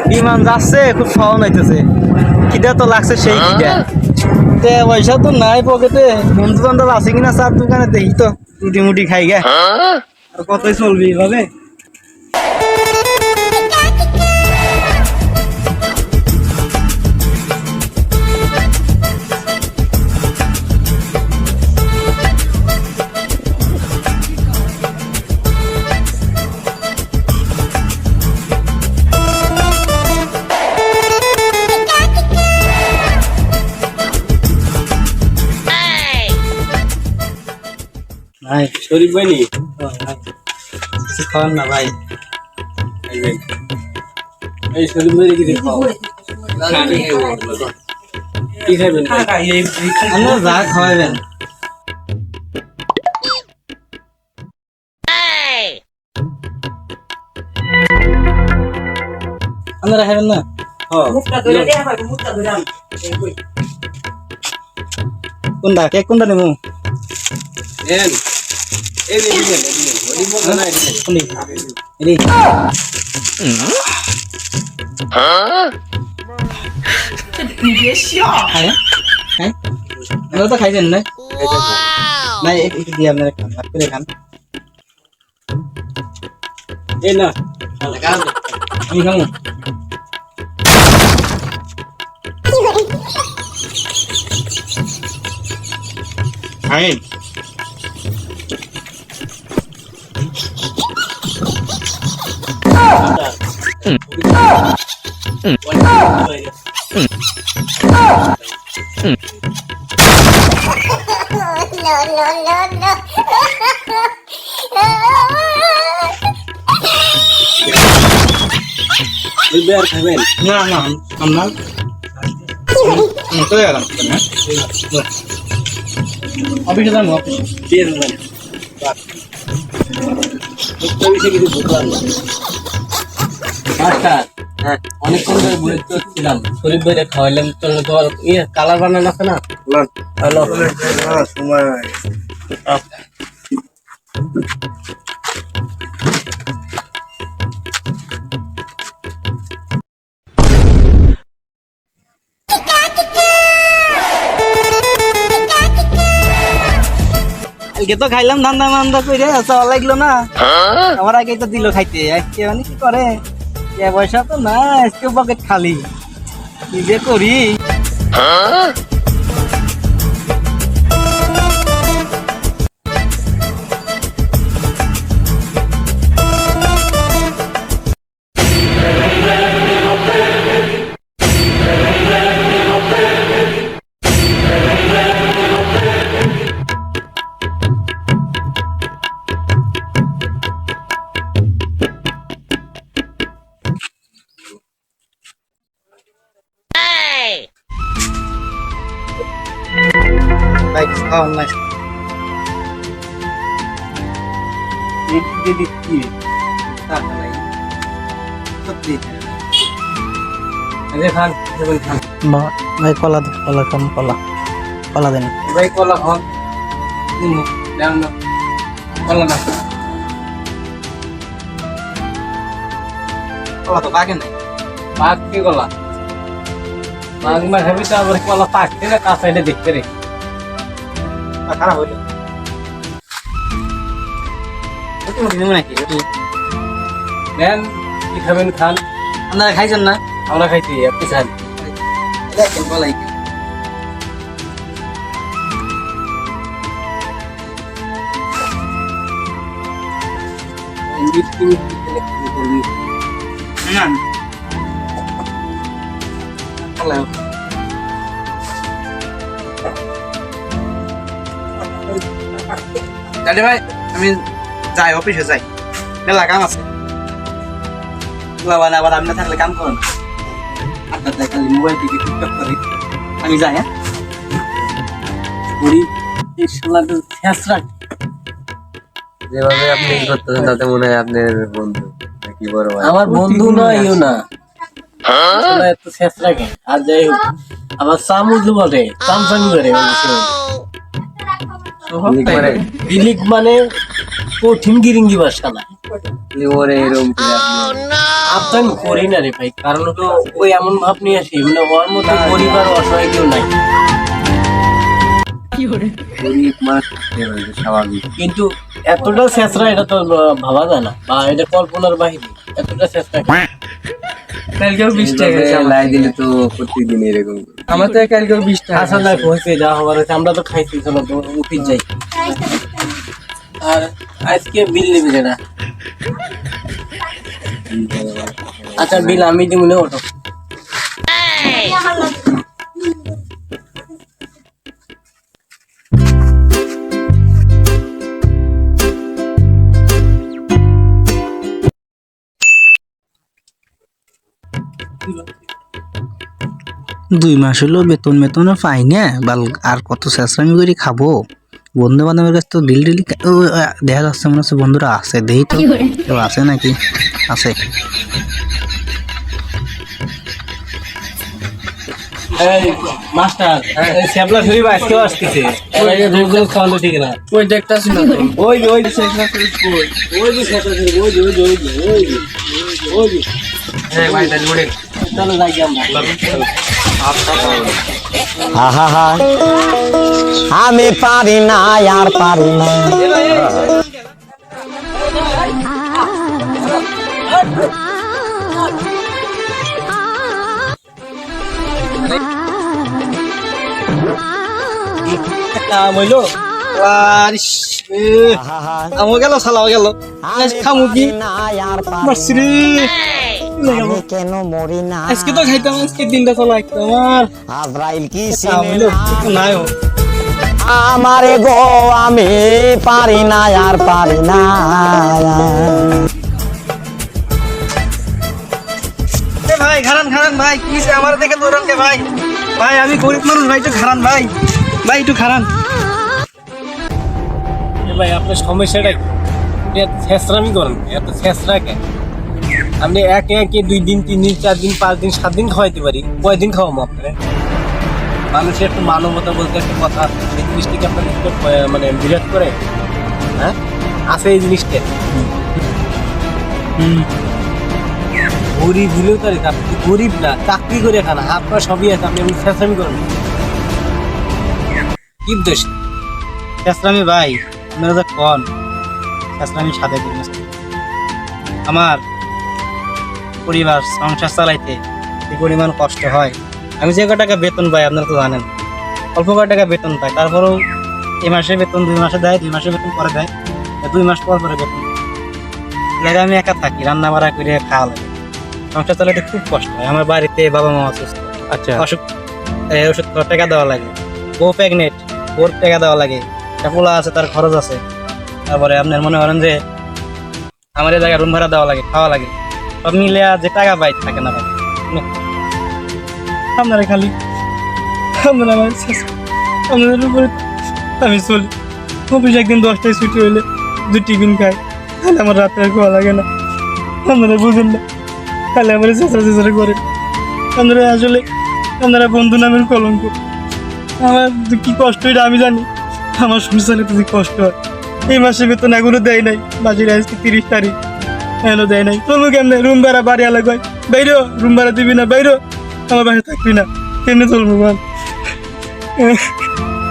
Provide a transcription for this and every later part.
বিমান যাচ্ছে খুব সাউন্ড আইতেছে খিদা তো লাগছে সেই খিদা তে পয়সা তো নাই পকেটে বন্ধু বান্ধব আছে কিনা চার দোকানে দেখি তো রুটি মুটি খাই গে আর কতই চলবি এভাবে ভাই শরীফ ভাই নি খাওয়ান না ভাই এই শরীফ ভাই কি খাও কি খাবেন আমরা যা খাওয়াবেন আপনারা খাবেন না কোনটা কেক কোনটা নেবো এন এই দিবেন ওই মজা নাই কোনটি এডি হ্যাঁ হ্যাঁ আপনারা তো খাইছেন না না একটু দিয়ে আপনারা খান ভাগ করে খান এই না আমি খাবো খাইন ওই বের খাবেন না না আমরা তো গেলাম অফিসে যাবো অফিসে দিয়ে দেবেন বেশি কিছু বুঝলাম না মাস্টার হ্যাঁ অনেকক্ষণ ধরে বলে তো ছিলাম শরীফ ভাইরে খাওয়াইলাম তো তোমার ইয়ে কালার বানানো আছে না হ্যালো সময় আজকে তো খাইলাম ধান্দা মান্দা করে চাওয়া লাগলো না আমার আগে তো দিল খাইতে আজকে মানে কি করে পয়সা তো না আজকে পকেট খালি কি যে করি Like how nice. Did খান খান ভাই কলা দেন কলা কম কলা কলা দেন ভাই কলা খান দেন না কলা না কলা তো পাকে নাই পাক কি কলা পাক মা খাবি তো আবার কলা পাকতে না কাঁচাইলে দেখতে রে খারাপ হইলো একটু মনে নাকি দেন কি খাবেন খান আপনারা খাইছেন না আমরা খাইছি আপনি খান দেখেন বলাই না হ্যালো দাদা ভাই আমি যাই অফিসে যাই মেলা কাম আছে বাবা না আবার আপনি থাকলে কাম করুন আপনার খালি মোবাইল থেকে টিকটক করি আমি যাই হ্যাঁ বুড়ি এই শালাটা ফ্যাসরা যেভাবে আপনি করতেছেন তাতে মনে হয় আপনার বন্ধু কি বড় ভাই আমার বন্ধু নয়ও না এত ফ্যাসরা কেন আর যাই হোক আমার সামুজু বলে সামসামি করে করে বিলিক মানে কঠিন গিরিঙ্গি বাসা না ওরে এরকম করে আপনি আমি করি না রে ভাই, কারণ তো ওই এমন ভাব নিয়ে আসি মানে ওর মতো পরিবার অসহায় কেউ নাই, গরিব মানুষ থাকতে হবে, এটা স্বাভাবিক। কিন্তু এতটা শেষরা এটা তো ভাবা যায় না, বা এটা কল্পনার বাহিরে এতটা শেষরা। কালকেও 20 টাকা এইভাবে গেছে আমার। লাই দিলে তো প্রত্যেকদিন এরকম করে। আমার তো কালকেও 20 টাকা আচ্ছা না হয়েছে যা হবার হয়েছে, আমরা তো খাইছি, চলো তো উঠে যাই। আর আজকে বিল নেবি না? আচ্ছা বিল আমি দিব না, ওটো। দুই মাস হলো বেতন বেতনও পাই না বাল, আর কত শেষরামি করে খাবো। বন্ধু বান্ধবের কাছে তো ডিল ডিল দেখা যাচ্ছে, মনে হচ্ছে বন্ধুরা আছে, দেই তো কেউ আছে নাকি, আছে। এই মাস্টার, এই শ্যাবলা ধরি বা আজকেও আসতেছে, এর রোজ রোজ খাওয়ানো ঠিক না। ওই দেখতাছি না ওই যে ওই যে শ্যাবলা ধরি, ওই যে শ্যাবলা ধরি, ওই যে ওই যে ওই যে ওই যে ওই যে। এই ভাই তাহলে ওরে চলো যাই আমরা। আমি পারি না আর পারি না। কাম হইলো আমার গেল সালাও গেল, খামু কি মারছিরি আমি কেন মরি না? আজকে তো খাইতাম, আজকে দিনটা চলা একদম আমার আজরাইল কি কাম হইলো নাই হোক। আমারে গো আমি পারি না আর পারি না। ভাই খারান খারান ভাই, কি আমার দেখে দৌড়ান কে ভাই? ভাই আমি গরিব মানুষ ভাই, একটু খারান ভাই, ভাই একটু খারান। ভাই আপনার সমস্যাটা কি? আপনি এত ছেঁচড়ামি করেন, এত ছেঁচড়া কেন? আপনি একে একে 2 দিন 3 দিন 4 দিন 5 দিন 7 দিন খাওয়াইতে পারি, কয়দিন খাওয়াবো আপনার? মানুষের একটু মানবতা বলতে একটা কথা, এই জিনিসটিকে আপনার একটু মানে বিরাট করে, হ্যাঁ আছে এই জিনিসটা। গরিব হলেও তার আপনি গরিব না, চাকরি করে খান, হাত পা সবই আছে, আপনি এমনি ছেঁচড়ামি করেন কি উদ্দেশ্য? শেষরামি ভাই, আপনারা যা কন শেষরামি সাথে করি না। আমার পরিবার সংসার চালাইতে যে পরিমাণ কষ্ট হয়, আমি যে কয় টাকা বেতন পাই আপনারা তো জানেন, অল্প কয় টাকা বেতন পাই, তারপরেও এই মাসে বেতন 2 মাসে দেয়, 2 মাসে বেতন পরে দেয়, 2 মাস পর পরে বেতন। লাগে আমি একা থাকি, রান্না বাড়া করে খাওয়া লাগে, সংসার চালাইতে খুব কষ্ট হয়। আমার বাড়িতে বাবা মা অসুস্থ, আচ্ছা অসুখ ওষুধ টাকা দেওয়া লাগে, বউ প্রেগনেন্ট, ওর টাকা দেওয়া লাগে, একটা পোলা আছে তার খরচ আছে, তারপরে আপনার মনে করেন যে আমার এই জায়গায় রুম ভাড়া দেওয়া লাগে, খাওয়া লাগে, সব মিলে যে টাকা পাই থাকে না ভাই। আপনারা খালি আপনারা আমার আপনাদের উপরে আমি চলি। অফিস একদিন 10টায় ছুটি হইলে 2 টিফিন খাই, তাহলে আমার রাত্রে আর খাওয়া লাগে না। আপনারা বুঝেন না, তাহলে আমার চেঁচা চেঁচা করেন। আপনারা আসলে আপনারা বন্ধু নামের কলঙ্ক। আমার কি কষ্ট এটা আমি জানি, আমার সংসারে তো যে কষ্ট হয়। এই মাসে বেতন এখনো দেয় নাই, মাসের আজকে 30 তারিখ, এখনো দেয় নাই। চলবো কেমনে? রুম ভাড়া বাড়ি আলাগ হয়, বাইরো রুম ভাড়া দিবি না, বাইরো আমার বাসায় থাকবি না, কেমনে চলবো বল?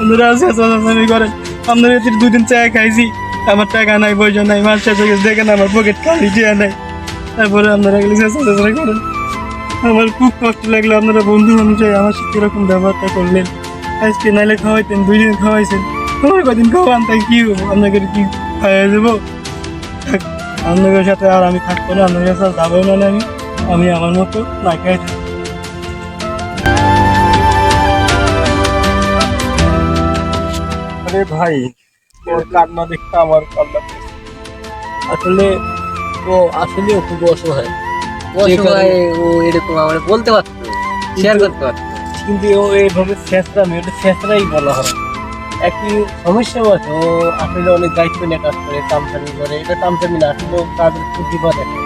আপনারা চেঁচামেচি করেন। আপনার 2 দিন চা খাইছি, আমার টাকা নাই, পয়সা নাই, মাস শেষ হয়ে গেছে, দেখেন আমার পকেট খালি চেয়া নাই, তারপরে আপনারা এগুলো চেঁচামেচি করেন। আমার খুব কষ্ট লাগলো, আপনারা বন্ধু মানুষ আমার সাথে এরকম ব্যবহারটা করলেন। আজকে নাইলে খাওয়াইতেন, 2 দিন খাওয়াইছেন, আমার কদিন খাওয়ান, তাই কি হবো? আপনাকে কি খাওয়াই দেবো? আপনাদের সাথে আর আমি থাকবো না, আপনাদের সাথে যাবো না, আমি আমার মতো না খাই থাকবো। আরে ভাই, ওর কান্না দেখতে আমার কান্না পেয়েছে। আসলে ও আসলেও খুব অসহায়, অসহায়, ও এরকম আমার বলতে পারতো, শেয়ার করতে পারতো। কিন্তু ও এইভাবে ছেঁচড়ামি, ওটা ছেঁচড়াই বলা হয়। একই সমস্যা আছে, ও আসলে অনেক দায়িত্ব নিয়ে কাজ করে, কামচামি করে, এটা কামচামি না, আসলে ও কাজের প্রতিভা দেখে।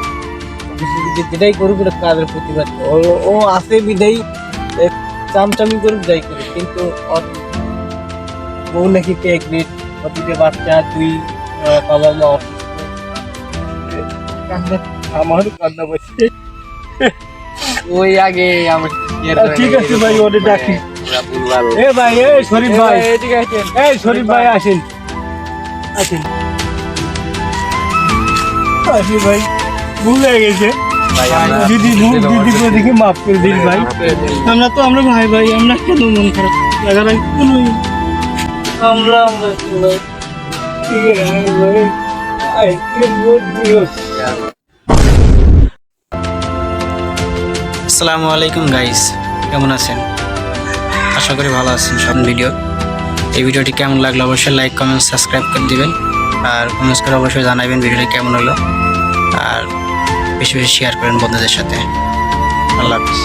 যেটাই করুক এটা কাজের প্রতিভা দেখে। ও আছে বিদায়ী চামচামি করুক, যাই করুক, কিন্তু ওর বউ নাকি প্রেগনেন্ট, 2 বাচ্চা, 2 বাবা মা অসুস্থ, আমার কান্না বসছে। ওই আগে আমার ঠিক আছে ভাই, ওরে ডাকি। এ ভাই, এ শরীফ ভাই, এই শরীফ ভাই আসেন, আসেন। আসি ভাই, ভুল হয়ে গেছে। দিদি ভুল, দিদি করে দেখি মাফ করে দিন ভাই। আমরা ভাই ভাই, আমরা কেন মন খারাপ লাগার কোনো আমরা ঠিক আছে ভাই। আসসালামু আলাইকুম গাইস, কেমন আছেন? আশা করি ভালো আছেন সব। এই ভিডিওটি কেমন লাগলো অবশ্যই লাইক কমেন্ট সাবস্ক্রাইব করে দিবেন, আর কমেন্টস করে অবশ্যই জানাবেন ভিডিওটি কেমন হলো, আর বেশি বেশি শেয়ার করেন বন্ধুদের সাথে। আল্লাহ হাফিজ।